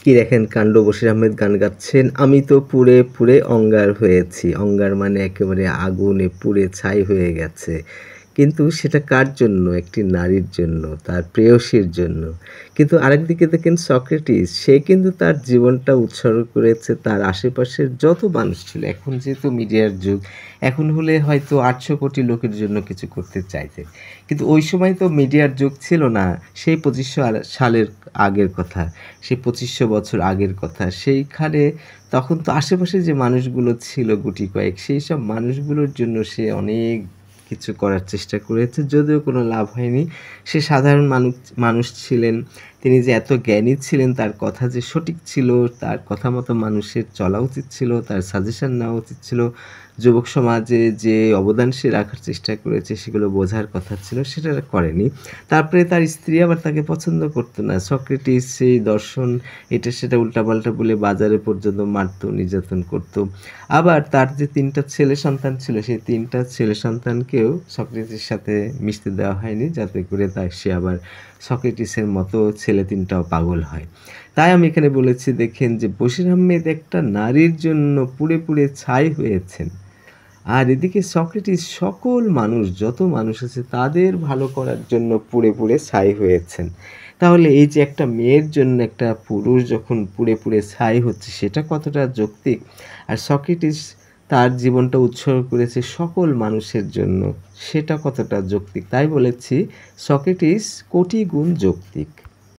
কি দেখেন কাণ্ড! বশির আহমেদ গান গাচ্ছেন, "আমি তো পুড়ে, পুড়ে অঙ্গার হয়েছি।" অঙ্গার মানে একেবারে আগুনে পুড়ে ছাই হয়ে গেছে। কিন্তু সেটা কার জন্য? একটি নারীর জন্য, তার প্রেয়সীর জন্য। কিন্তু আরেকদিকে দেখেন সক্রেটিস, সে কিন্তু তার জীবনটা উৎসর্গ করেছে তার আশেপাশের যত মানুষ ছিল। এখন যেহেতু মিডিয়ার যুগ, এখন হলে হয়তো ৮০০ কোটি লোকের জন্য কিছু করতে চাইতেন। কিন্তু ওই সময় তো মিডিয়ার যুগ ছিল না। সেই ২৫০০ সালের আগের কথা। সেই ২৫০০ বছর আগের কথা। সেইখানে তখন তো আশেপাশে যে মানুষগুলো ছিল গুটি কয়েক, সেইসব মানুষগুলোর জন্য সে অনেক কিছু করার চেষ্টা করেছে। যদিও কোনো লাভ হয়নি। সে সাধারণ মানুষ ছিলেন। তিনি যে এত জ্ঞানী ছিলেন, তার কথা যে সঠিক ছিল, তার কথা মতো মানুষের চলা উচিত ছিল, তার সাজেশন নেওয়া উচিত ছিল, যুবক সমাজে যে অবদান সে রাখার চেষ্টা করেছে সেগুলো বোঝার কথা ছিল, সেটা করেনি। তারপরে তার স্ত্রী আবার তাকে পছন্দ করত না। সক্রেটিস সেই দর্শন এটা সেটা উল্টাপাল্টা বলে বাজারে পর্যন্ত মারত, নির্যাতন করত। আবার তার যে ৩ টা ছেলে সন্তান ছিল, সেই ৩ টা ছেলে সন্তানকেও সক্রেটিসের সাথে মিশতে দেওয়া হয়নি, যাতে করে সে আবার সক্রেটিসের মতো ছেলে ৩ টাও পাগল হয়। তাই আমি এখানে বলেছি দেখেন যে বশির আহমেদ একটা নারীর জন্য পুড়ে, পুড়ে ছাই হয়েছেন। আর এদিকে সক্রেটিস সকল মানুষ, যত মানুষ আছে তাদের ভালো করার জন্য পুড়ে, পুড়ে ছাই হয়েছেন। তাহলে এই যে একটা মেয়ের জন্য একটা পুরুষ যখন পুড়ে, পুড়ে ছাই হচ্ছে সেটা কতটা যৌক্তিক? আর সক্রেটিস তার জীবনটা উৎসর্গ করেছে সকল মানুষের জন্য, সেটা কতটা যৌক্তিক? তাই বলেছি সক্রেটিস কোটি গুণ যৌক্তিক।